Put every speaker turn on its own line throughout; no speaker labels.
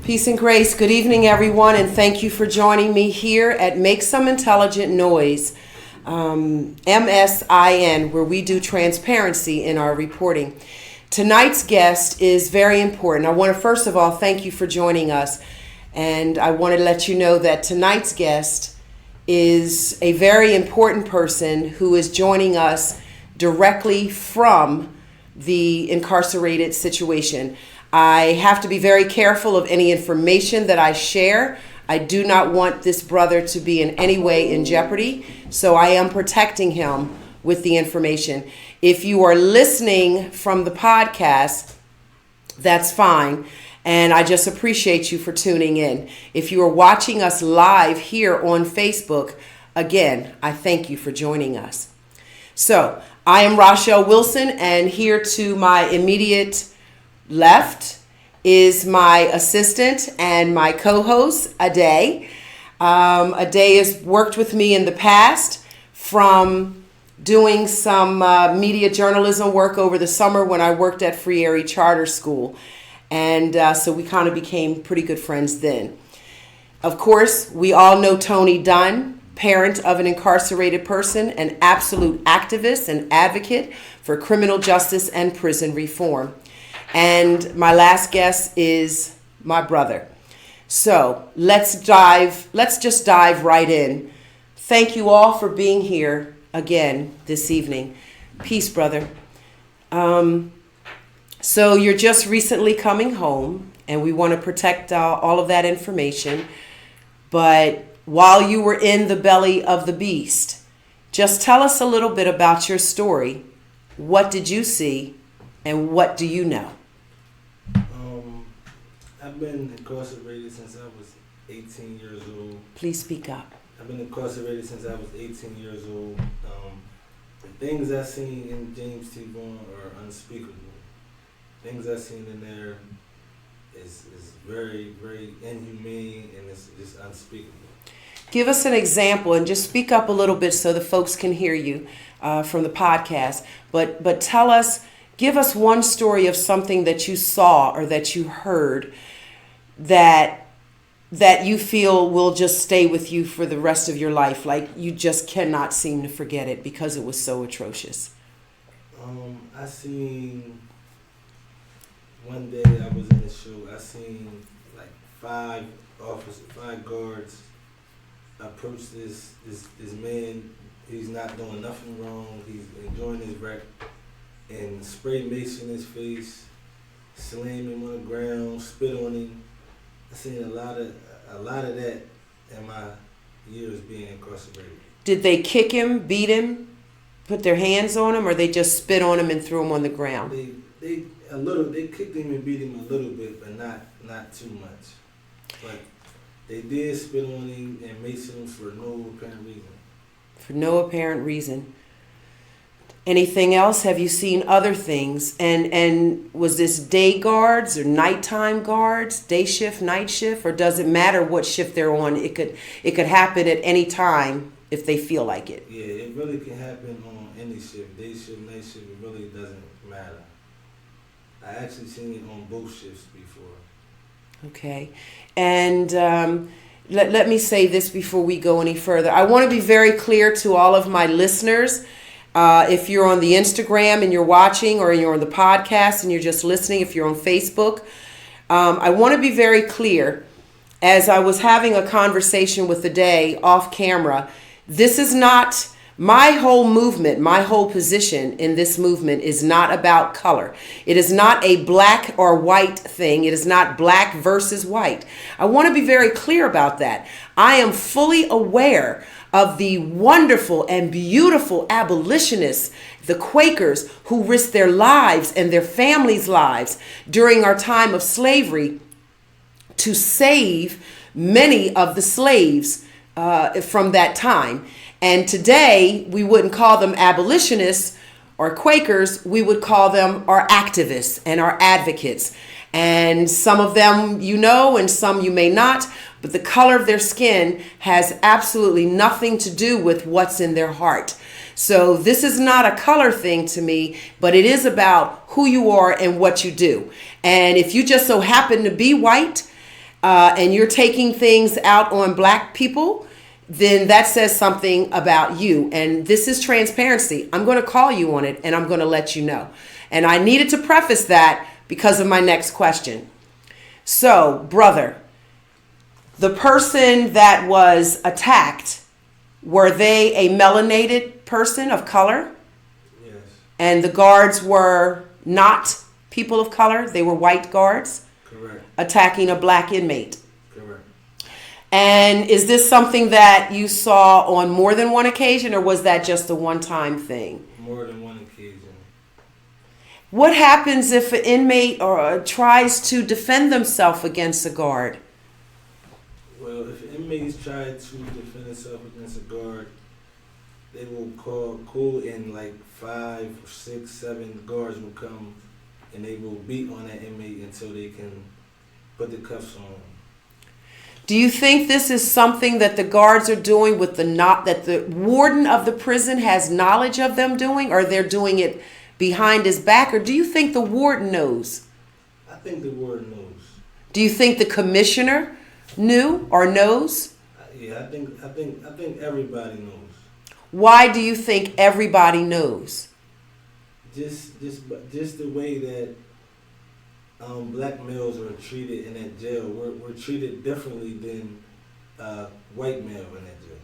Peace and grace. Good evening, everyone, and thank you for joining me here at Make Some Intelligent Noise, MSIN, where we do transparency in our reporting. Tonight's guest is very important. I want to first of all thank you for joining us, and I want to let you know that tonight's guest is a very important person who is joining us directly from the incarcerated situation. I have to be very careful of any information that I share. I do not want this brother to be in any way in jeopardy, so I am protecting him with the information. If you are listening from the podcast, that's fine, and I just appreciate you for tuning in. If you are watching us live here on Facebook, again, I thank you for joining us. So, I am Rochelle Wilson, and here to my immediate left is my assistant and my co-host, Ade. Ade has worked with me in the past from doing some media journalism work over the summer when I worked at Free Erie Charter School. And so we kind of became pretty good friends then. Of course, we all know Tony Dunn, parent of an incarcerated person, an absolute activist and advocate for criminal justice and prison reform. And my last guest is my brother. So let's just dive right in. Thank you all for being here again this evening. Peace, brother. So you're just recently coming home, and we want to protect all of that information. But while you were in the belly of the beast, just tell us a little bit about your story. What did you see, and what do you know?
I've been incarcerated since I was 18 years old.
Please speak up.
I've been incarcerated since I was 18 years old. The things I've seen in James T. Vaughn are unspeakable. Things I've seen in there is very, very inhumane, and it's just unspeakable.
Give us an example, and just speak up a little bit so the folks can hear you from the podcast. But tell us, give us one story of something that you saw or that you heard that you feel will just stay with you for the rest of your life, like you just cannot seem to forget it because it was so atrocious.
I seen one day I was in the show. I seen like five guards approach this man. He's not doing nothing wrong. He's enjoying his rec, and spray mace in his face, slam him on the ground, spit on him. I seen a lot of that in my years being incarcerated.
Did they kick him, beat him, put their hands on him, or they just spit on him and threw him on the ground?
They kicked him and beat him a little bit, but not too much. But they did spit on him and mace him for no apparent reason.
For no apparent reason. Anything else? Have you seen other things? And was this day guards or nighttime guards, day shift, night shift, or does it matter what shift they're on? It could happen at any time if they feel like it.
Yeah, it really can happen on any shift, day shift, night shift. It really doesn't matter. I actually seen it on both shifts before.
Okay, and let me say this before we go any further. I want to be very clear to all of my listeners. If you're on the Instagram and you're watching, or you're on the podcast and you're just listening, if you're on Facebook, I want to be very clear. As I was having a conversation with Ade off camera, this is not my whole movement. My whole position in this movement is not about color. It is not a black or white thing. It is not black versus white. I want to be very clear about that. I am fully aware of the wonderful and beautiful abolitionists, the Quakers, who risked their lives and their families' lives during our time of slavery to save many of the slaves from that time. And today, we wouldn't call them abolitionists or Quakers. We would call them our activists and our advocates. And some of them you know, and some you may not. But the color of their skin has absolutely nothing to do with what's in their heart. So this is not a color thing to me, but it is about who you are and what you do. And if you just so happen to be white, and you're taking things out on black people, then that says something about you. And this is transparency. I'm going to call you on it, and I'm going to let you know. And I needed to preface that because of my next question. So, brother, the person that was attacked, were they a melanated person of color?
Yes.
And the guards were not people of color? They were white guards?
Correct.
Attacking a black inmate?
Correct.
And is this something that you saw on more than one occasion, or was that just a one-time thing?
More than one occasion.
What happens if an inmate tries to defend themselves against a guard?
Well, if inmates try to defend themselves against a guard, they will call in like 5, 6, 7 guards will come, and they will beat on that inmate until they can put the cuffs on.
Do you think this is something that the guards are doing with that the warden of the prison has knowledge of them doing, or they're doing it behind his back, or do you think the warden knows?
I think the warden knows.
Do you think the commissioner knew or knows?
Yeah, I think everybody knows.
Why do you think everybody knows?
Just the way that black males are treated in that jail. We're treated differently than white male in that jail.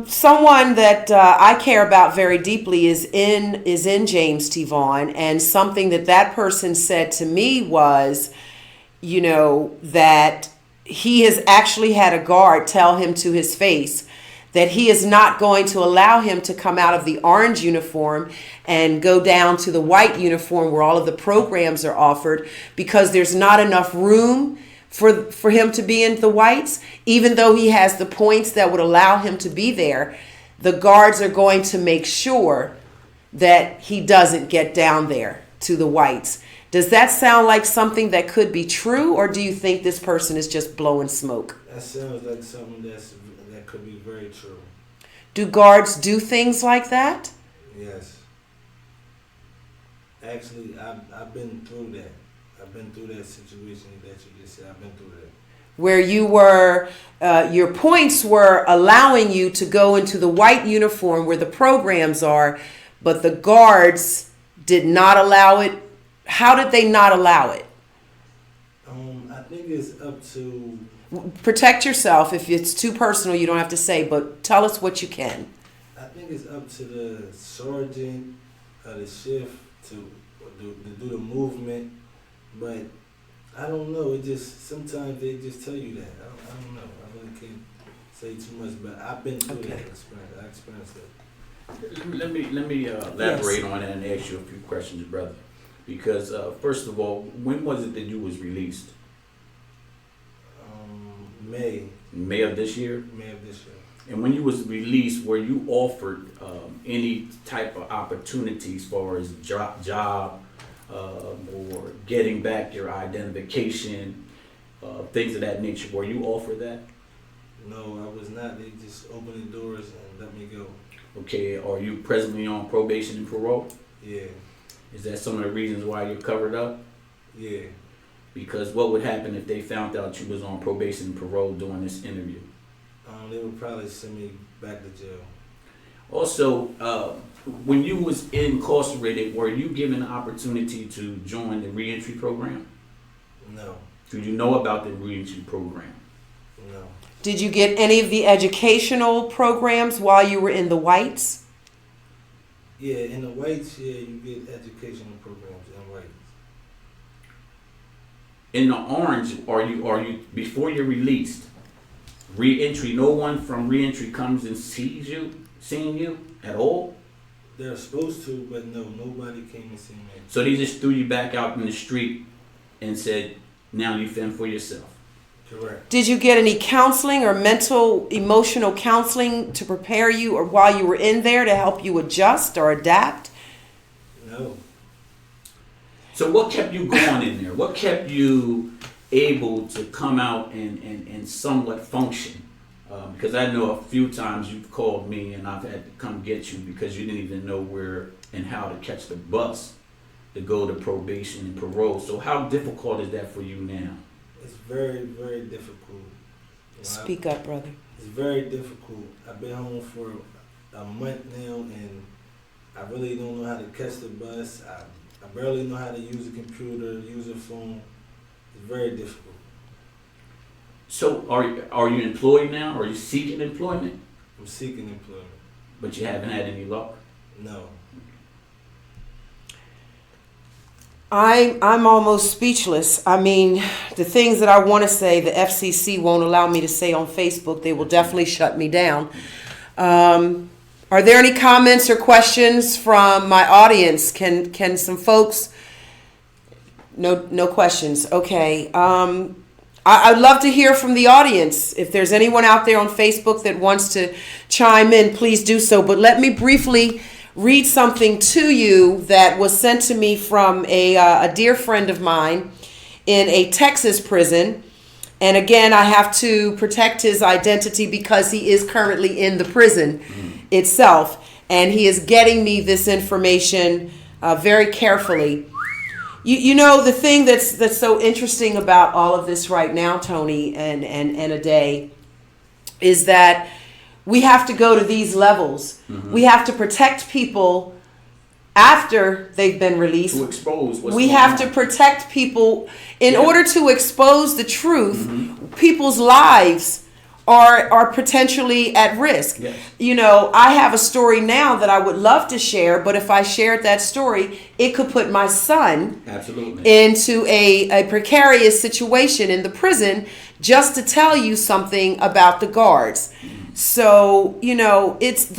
Someone that I care about very deeply is in James T. Vaughn, and something that person said to me was, that he has actually had a guard tell him to his face that he is not going to allow him to come out of the orange uniform and go down to the white uniform where all of the programs are offered, because there's not enough room for him to be in the whites. Even though he has the points that would allow him to be there, the guards are going to make sure that he doesn't get down there to the whites. Does that sound like something that could be true, or do you think this person is just blowing smoke?
That sounds like something that could be very true.
Do guards do things like that?
Yes. Actually, I've been through that. I've been through that situation that you just said. I've been through that.
Where you were, your points were allowing you to go into the white uniform where the programs are, but the guards did not allow it. How did they not allow it?
I think it's up to...
Protect yourself. If it's too personal, you don't have to say, but tell us what you can.
I think it's up to the sergeant of the shift to do the movement, but I don't know. It just, sometimes they just tell you that. I don't know. I really can't say too much, but I've been through that experience. I experienced that.
Let me elaborate on that and ask you a few questions, brother. Because first of all, when was it that you was released?
May
of this year?
May of this year.
And when you was released, were you offered any type of opportunities as far as job or getting back your identification, things of that nature? Were you offered that?
No, I was not. They just opened the doors and let me go.
Okay, are you presently on probation and parole?
Yeah.
Is that some of the reasons why you're covered up?
Yeah.
Because what would happen if they found out you was on probation and parole during this interview?
They would probably send me back to jail.
Also, when you was incarcerated, were you given an opportunity to join the reentry program?
No.
Did you know about the reentry program?
No.
Did you get any of the educational programs while you were in the whites?
Yeah, in the whites, yeah, you get educational programs in whites.
In the orange, are you before you're released? Reentry, no one from reentry comes and seeing you at all?
They're supposed to, but no, nobody came and seen me.
So they just threw you back out in the street and said, now you fend for yourself.
Correct.
Did you get any counseling or mental, emotional counseling to prepare you, or while you were in there to help you adjust or adapt?
No.
So what kept you going in there? What kept you able to come out and somewhat function? Because I know a few times you've called me and I've had to come get you because you didn't even know where and how to catch the bus to go to probation and parole. So how difficult is that for you now?
It's very, very difficult.
Speak up, brother.
It's very difficult. I've been home for a month now, and I really don't know how to catch the bus. I barely know how to use a computer, use a phone. It's very difficult.
So are you employed now? Are you seeking employment?
I'm seeking employment.
But you haven't had any luck?
No.
I'm almost speechless. I mean, the things that I want to say, the FCC won't allow me to say on Facebook. They will definitely shut me down. Are there any comments or questions from my audience? Can some folks? No questions. Okay. I'd love to hear from the audience. If there's anyone out there on Facebook that wants to chime in, please do so. But let me briefly read something to you that was sent to me from a dear friend of mine in a Texas prison. And again, I have to protect his identity because he is currently in the prison itself. And he is getting me this information very carefully. You know, the thing that's so interesting about all of this right now, Tony and Ade, is that we have to go to these levels. Mm-hmm. We have to protect people after they've been released.
To expose what's
we
going
have
on.
to protect people in order to expose the truth. Mm-hmm. People's lives are potentially at risk.
Yes.
You know, I have a story now that I would love to share, but if I shared that story, it could put my son
Absolutely.
into a precarious situation in the prison just to tell you something about the guards. So, you know, this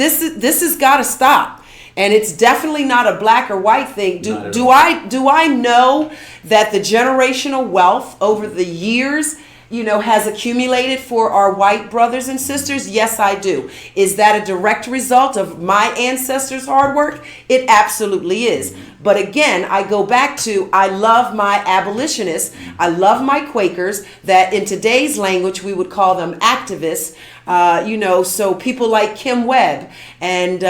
has got to stop. And it's definitely not a black or white thing. Do I know that the generational wealth over the years, you know, has accumulated for our white brothers and sisters? Yes, I do. Is that a direct result of my ancestors' hard work? It absolutely is. But again, I go back to, I love my abolitionists. I love my Quakers, that in today's language, we would call them activists. You know, so people like Kim Webb and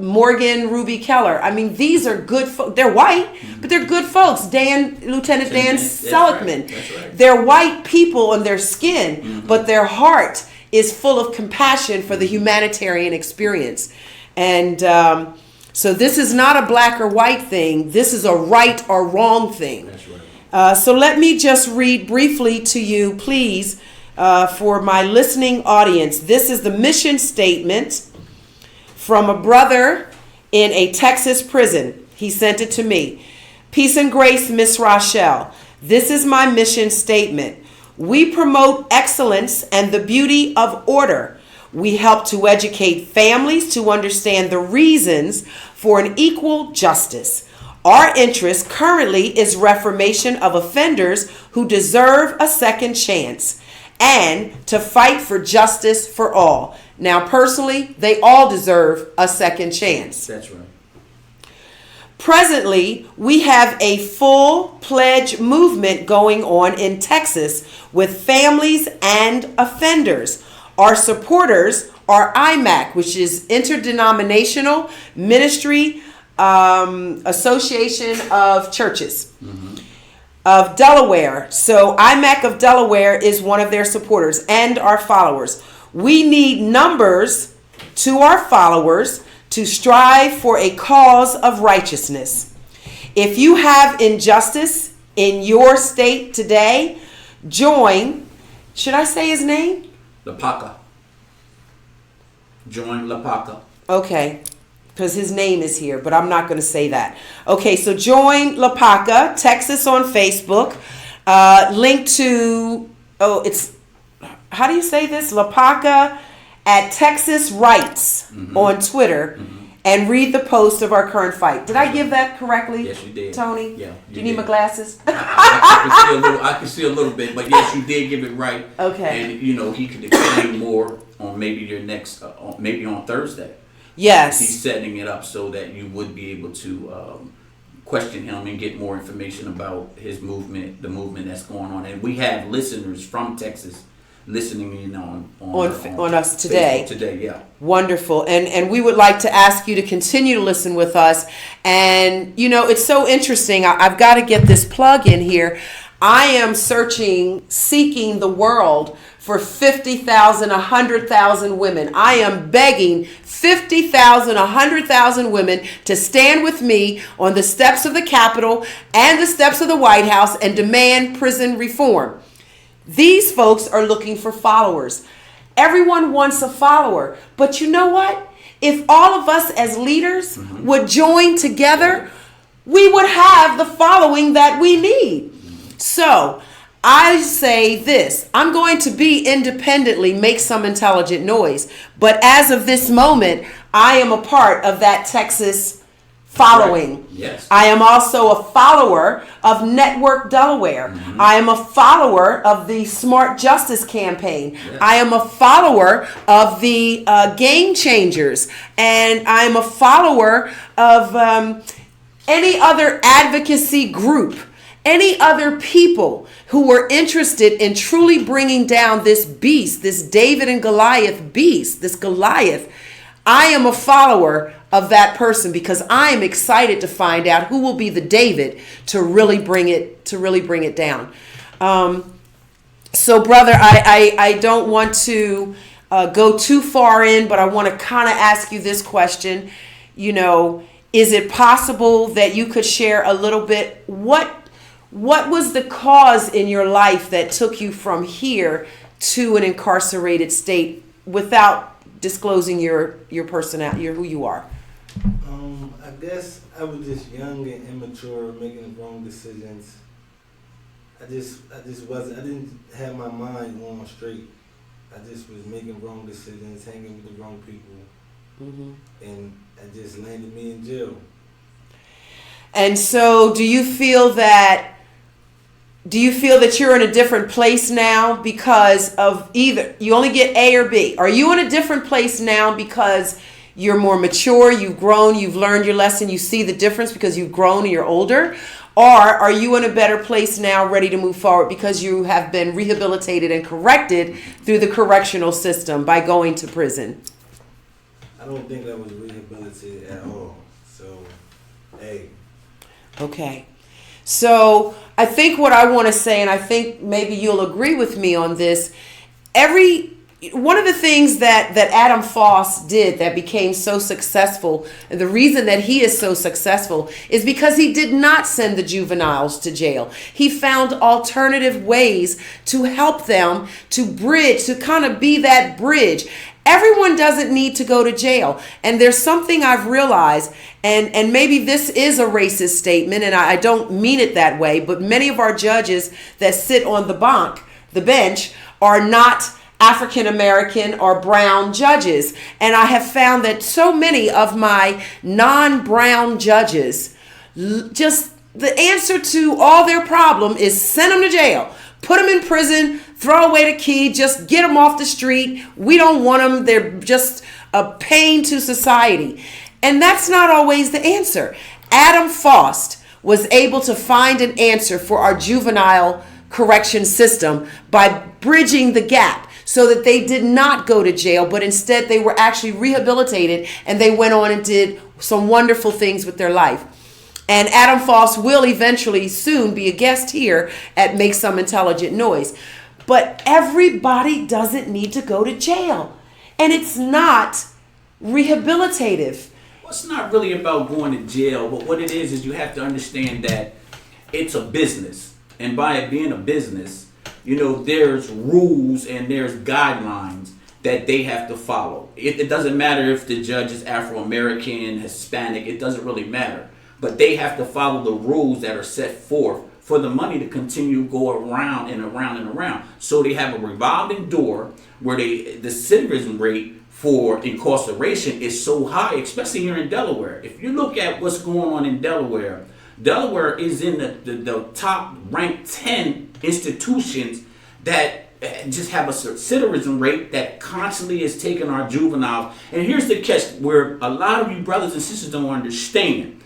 Morgan Ruby Keller. I mean, these are good folks. They're white, but they're good folks. Lieutenant Dan Seligman.
Right. That's right.
They're white people on their skin, but their heart is full of compassion for the humanitarian experience. And so this is not a black or white thing. This is a right or wrong thing.
That's right.
So let me just read briefly to you, please, for my listening audience. This is the mission statement from a brother in a Texas prison. He sent it to me. Peace and grace, Miss Rochelle. This is my mission statement. We promote excellence and the beauty of order. We help to educate families to understand the reasons for an equal justice. Our interest currently is reformation of offenders who deserve a second chance, and to fight for justice for all. Now, personally, they all deserve a second chance.
That's right.
Presently, we have a full pledge movement going on in Texas with families and offenders. Our supporters are IMAC, which is Interdenominational Ministry Association of Churches. Of Delaware. So IMAC of Delaware is one of their supporters and our followers. We need numbers to our followers to strive for a cause of righteousness. If you have injustice in your state today, join, should I say his name?
Lapaka. Join Lapaka.
Okay. Because his name is here, but I'm not going to say that. Okay, so join Lapaka, Texas on Facebook. Link to, how do you say this? Lapaka at Texas Rights on Twitter. And read the post of our current fight. Did I give that correctly?
Yes, you did.
Tony?
Yeah.
Do you need my glasses?
I can see a little bit, but yes, you did give it right.
Okay.
And, you know, he could explain more on maybe your next, maybe on Thursday.
Yes.
He's setting it up so that you would be able to question him and get more information about his movement, the movement that's going on. And we have listeners from Texas listening in
on us today.
Facebook today, yeah.
Wonderful. And we would like to ask you to continue to listen with us. And, you know, it's so interesting. I've got to get this plug in here. I am seeking the world for 50,000, 100,000 women. I am begging 50,000, 100,000 women to stand with me on the steps of the Capitol and the steps of the White House and demand prison reform. These folks are looking for followers. Everyone wants a follower. But you know what? If all of us as leaders would join together, we would have the following that we need. So I say this, I'm going to be independently make some intelligent noise. But as of this moment, I am a part of that Texas following.
Right. Yes.
I am also a follower of Network Delaware. I am a follower of the Smart Justice Campaign.
Yes.
I am a follower of the Game Changers. And I am a follower of any other advocacy group, any other people who were interested in truly bringing down this beast, this David and Goliath beast, this Goliath. I am a follower of that person because I am excited to find out who will be the David to really bring it down. So, brother, I don't want to go too far in, but I want to kind of ask you this question. You know, is it possible that you could share a little bit what was the cause in your life that took you from here to an incarcerated state without disclosing your personality, who you are?
I guess I was just young and immature, making the wrong decisions. I just wasn't. I didn't have my mind on straight. I just was making wrong decisions, hanging with the wrong people, and it just landed me in jail.
And so, do you feel that you're in a different place now because of either you only get A or B? Are you in a different place now because you're more mature, you've grown, you've learned your lesson, you see the difference because you've grown and you're older? Or are you in a better place now, ready to move forward because you have been rehabilitated and corrected through the correctional system by going to prison?
I don't think I was rehabilitated at all. So, hey.
Okay. So I think what I want to say, and I think maybe you'll agree with me on this, one of the things that Adam Foss did that became so successful, and the reason that he is so successful is because he did not send the juveniles to jail. He found alternative ways to help them to bridge, to kind of be that bridge. Everyone doesn't need to go to jail. And there's something I've realized, and maybe this is a racist statement, and I don't mean it that way, but many of our judges that sit on the bench, are not African American or brown judges. And I have found that so many of my non-brown judges, just the answer to all their problem is send them to jail, put them in prison, throw away the key, just get them off the street. We don't want them. They're just a pain to society. And that's not always the answer. Adam Foss was able to find an answer for our juvenile correction system by bridging the gap so that they did not go to jail, but instead they were actually rehabilitated and they went on and did some wonderful things with their life. And Adam Foss will eventually soon be a guest here at Make Some Intelligent Noise. But everybody doesn't need to go to jail. And it's not rehabilitative.
Well, it's not really about going to jail, but what it is you have to understand that it's a business. And by it being a business, you know, there's rules and there's guidelines that they have to follow. It doesn't matter if the judge is Afro-American, Hispanic, it doesn't really matter. But they have to follow the rules that are set forth for the money to continue to go around and around and around. So they have a revolving door where the citizen rate for incarceration is so high, especially here in Delaware. If you look at what's going on in Delaware, Delaware is in the top ranked 10 institutions that just have a citizen rate that constantly is taking our juveniles. And here's the catch where a lot of you brothers and sisters don't understand.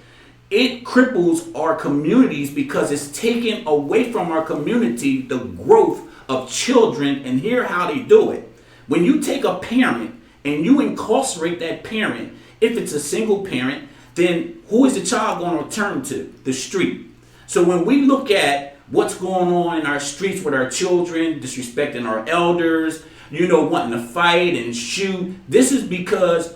It cripples our communities because it's taking away from our community the growth of children, and hear how they do it. When you take a parent and you incarcerate that parent, if it's a single parent, then who is the child going to return to? The street. So when we look at what's going on in our streets with our children, disrespecting our elders, wanting to fight and shoot, this is because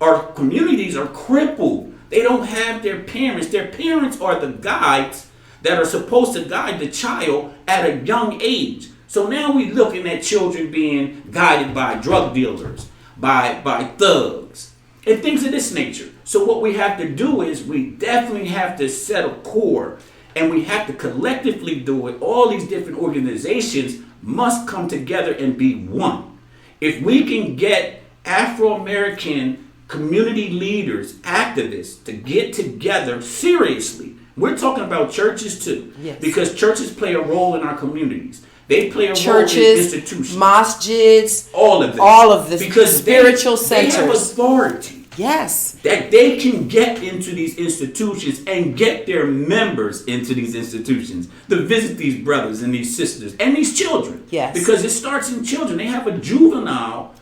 our communities are crippled. They don't have their parents. Their parents are the guides that are supposed to guide the child at a young age. So now we're looking at children being guided by drug dealers, by thugs, and things of this nature. So what we have to do is we definitely have to set a core, and we have to collectively do it. All these different organizations must come together and be one. If we can get Afro-American community leaders, activists, to get together seriously. We're talking about churches too.
Yes.
Because churches play a role in our communities. They play a
churches,
role in institutions.
Masjids,
all of this.
All of this.
Because
spiritual centers.
They have authority.
Yes.
That they can get into these institutions and get their members into these institutions to visit these brothers and these sisters and these children.
Yes.
Because it starts in children. They have a juvenile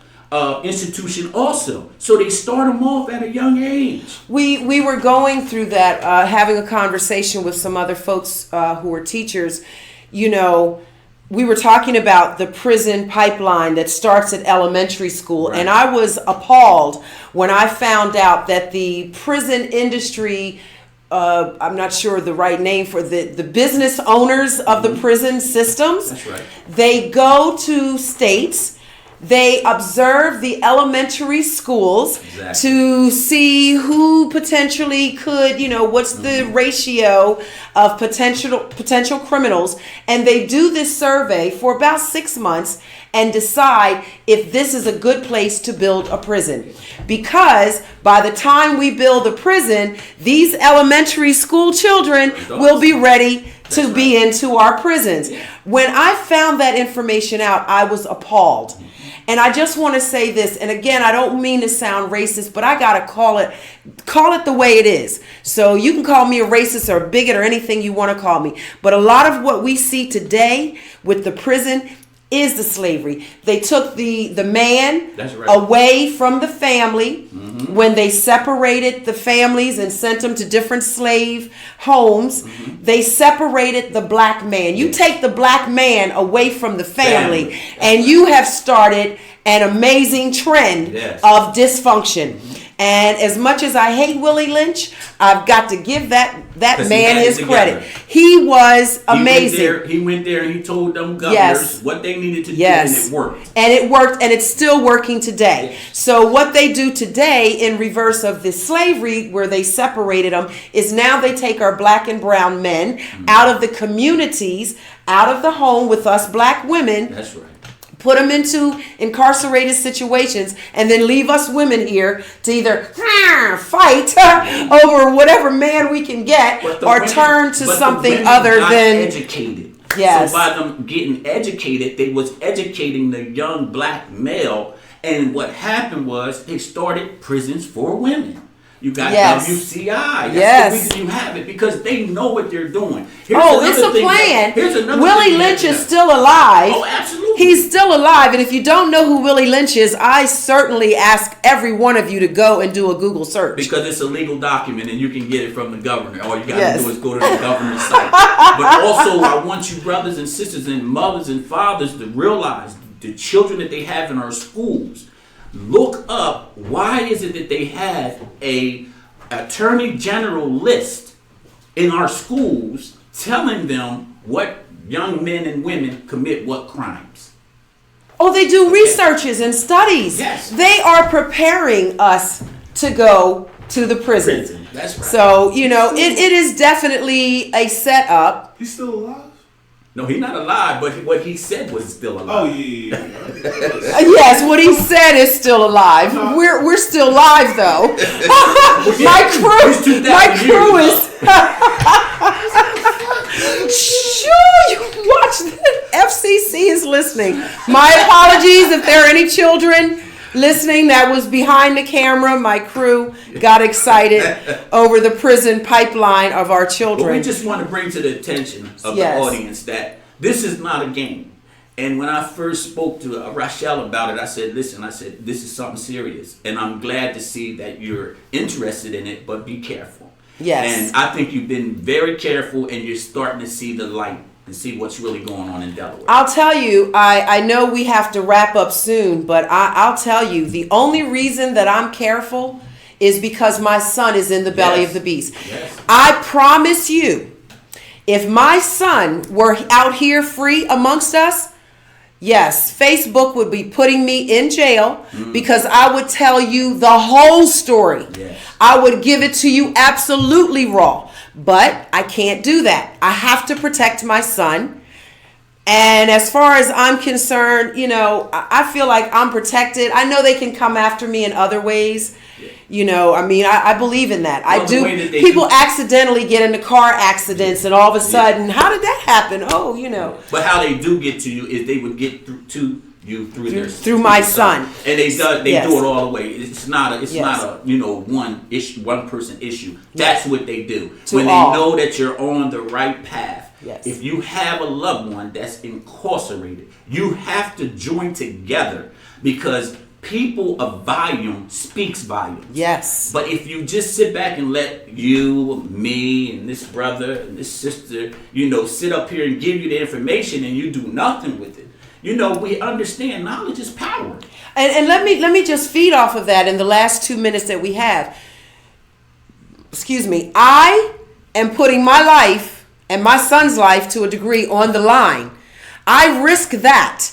institution also. So they start them off at a young age.
We were going through that, having a conversation with some other folks who are teachers. We were talking about the prison pipeline that starts at elementary school. Right. And I was appalled when I found out that the prison industry, I'm not sure the right name for the business owners of the prison systems.
That's right.
They go to states. They observe the elementary schools to see who potentially could, what's the ratio of potential criminals. And they do this survey for about 6 months and decide if this is a good place to build a prison. Because by the time we build a prison, these elementary school children will be ready to be into our prisons. When I found that information out, I was appalled. And I just want to say this, and again, I don't mean to sound racist, but I got to call it the way it is. So you can call me a racist or a bigot or anything you want to call me. But a lot of what we see today with the prison is the slavery. They took the man away from the family when they separated the families and sent them to different slave homes. They separated the black man. You take the black man away from the family and you have started an amazing trend of dysfunction. And as much as I hate Willie Lynch, I've got to give that man his credit. He was amazing.
He went there and he told them governors what they needed to do, and it worked.
And it worked, and it's still working today. So what they do today in reverse of this slavery where they separated them is now they take our black and brown men out of the communities, out of the home with us black women.
That's right.
Put them into incarcerated situations and then leave us women here to either fight over whatever man we can get or turn to something other than
educated.
Yes.
So by them getting educated, they was educating the young black male, and what happened was they started prisons for women. You got WCI. That's the reason you have it, because they know what they're doing.
It's a plan. Willie Lynch is still alive.
Oh, absolutely.
He's still alive. And if you don't know who Willie Lynch is, I certainly ask every one of you to go and do a Google search.
Because it's a legal document and you can get it from the governor. All you got to do is go to the governor's site. But also, I want you brothers and sisters and mothers and fathers to realize the children that they have in our schools. Look up, why is it that they have a attorney general list in our schools telling them what young men and women commit what crimes?
Oh, they do researches and studies.
Yes.
They are preparing us to go to the prison.
That's right.
So, it is definitely a setup.
He's still alive?
No, he's not alive, but what he said was still alive.
Oh, yeah.
Yes, what he said is still alive. We're still live though. My crew is. Sure, you watch that. FCC is listening. My apologies if there are any children listening. That was behind the camera. My crew got excited over the prison pipeline of our children.
But we just want to bring to the attention of the audience that this is not a game. And when I first spoke to Rachel about it, I said, listen, I said, this is something serious. And I'm glad to see that you're interested in it, but be careful.
Yes.
And I think you've been very careful, and you're starting to see the light and see what's really going on in Delaware.
I'll tell you, I know we have to wrap up soon, but I'll tell you, the only reason that I'm careful is because my son is in the belly
Yes.
of the beast.
Yes.
I promise you, if my son were out here free amongst us, yes, Facebook would be putting me in jail because I would tell you the whole story.
Yes.
I would give it to you absolutely raw. But I can't do that. I have to protect my son. And as far as I'm concerned, you know, I feel like I'm protected. I know they can come after me in other ways. You know, I mean, I believe in that.
Well,
I do.
people
People accidentally get into car accidents, and all of a sudden, how did that happen? Oh, you know.
But how they do get to you is they would get to you through
my son.
And they
Yes.
do it all the way. It's not
Yes.
a you know one person issue. That's what they do.
To
when
all.
they know that you're on the right path.
Yes.
If you have a loved one that's incarcerated, you have to join together, because people of volume speaks volumes.
Yes.
But if you just sit back and let you, me, and this brother and this sister, you know, sit up here and give you the information and you do nothing with it, you know, we understand knowledge is power.
And let me just feed off of that in the last 2 minutes that we have. Excuse me. I am putting my life and my son's life to a degree on the line. I risk that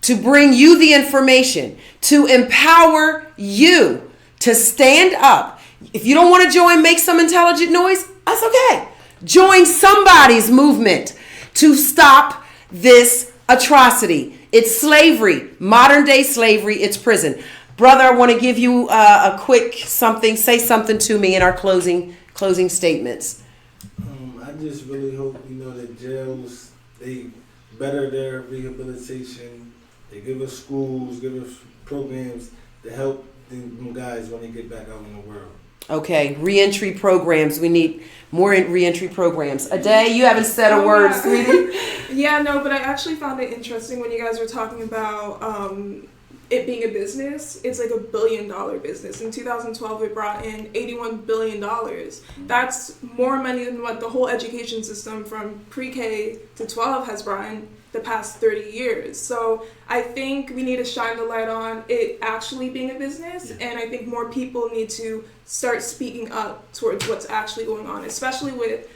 to bring you the information, to empower you to stand up. If you don't want to join Make Some Intelligent Noise, that's okay. Join somebody's movement to stop this atrocity. It's slavery, modern day slavery, it's prison. Brother, I want to give you a quick something. Say something to me in our closing statements.
I just really hope, you know, that jails, they better their rehabilitation. They give us schools, give us programs to help them guys when they get back out in the world.
Okay, reentry programs. We need more reentry programs. Aday, you haven't said a word, sweetie.
Yeah, no, but I actually found it interesting when you guys were talking about it being a business. It's like $1 billion business. In 2012, it brought in $81 billion. That's more money than what the whole education system from pre-K to 12 has brought in the past 30 years. So I think we need to shine the light on it actually being a business, and I think more people need to start speaking up towards what's actually going on, especially with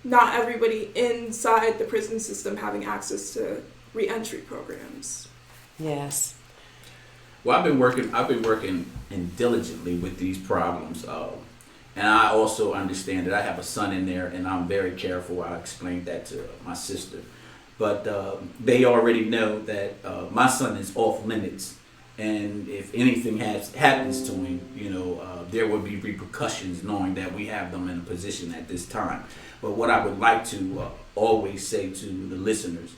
not everybody inside the prison system having access to reentry programs.
Yes.
Well, I've been working diligently with these problems, and I also understand that I have a son in there, and I'm very careful. I explained that to my sister. But they already know that my son is off limits, and if anything happens to him, you know, there will be repercussions, knowing that we have them in a position at this time. But what I would like to always say to the listeners,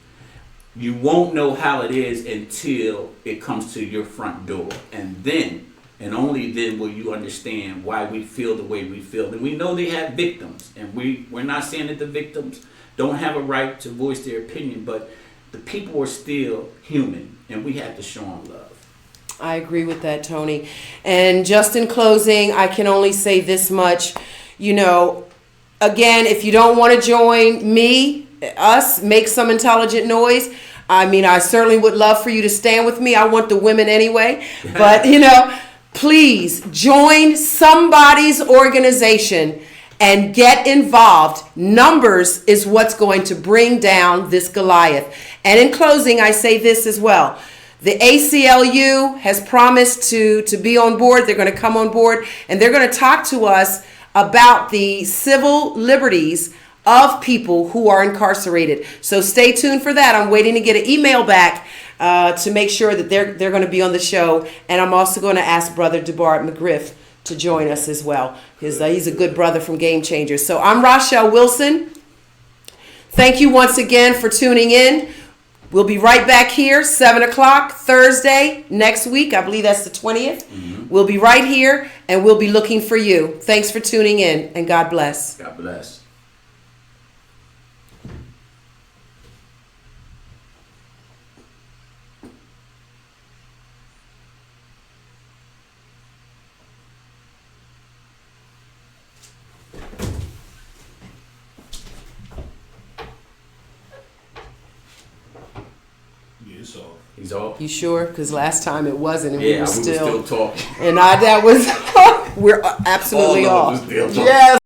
you won't know how it is until it comes to your front door, and then and only then will you understand why we feel the way we feel. And we know they have victims, and we're not saying that the victims don't have a right to voice their opinion, but the people are still human, and we have to show them love.
I agree with that, Tony. And just in closing, I can only say this much. You know, again, if you don't want to join us, Make Some Intelligent Noise, I mean, I certainly would love for you to stand with me. I want the women anyway. But, you know, please join somebody's organization and get involved. Numbers is what's going to bring down this Goliath. And in closing, I say this as well. The ACLU has promised to be on board. They're going to come on board, and they're going to talk to us about the civil liberties of people who are incarcerated. So stay tuned for that. I'm waiting to get an email back to make sure that they're going to be on the show. And I'm also going to ask Brother DeBart McGriff to join us as well. He's a good brother from Game Changers. So I'm Rochelle Wilson. Thank you once again for tuning in. We'll be right back here, 7 o'clock Thursday next week. I believe that's the 20th. Mm-hmm. We'll be right here, and we'll be looking for you. Thanks for tuning in, and God bless.
God bless. He's off.
You sure? Because last time it wasn't, and
Yeah,
we were still
talking.
and that was we're absolutely
All of
off.
us still talking.
Yes.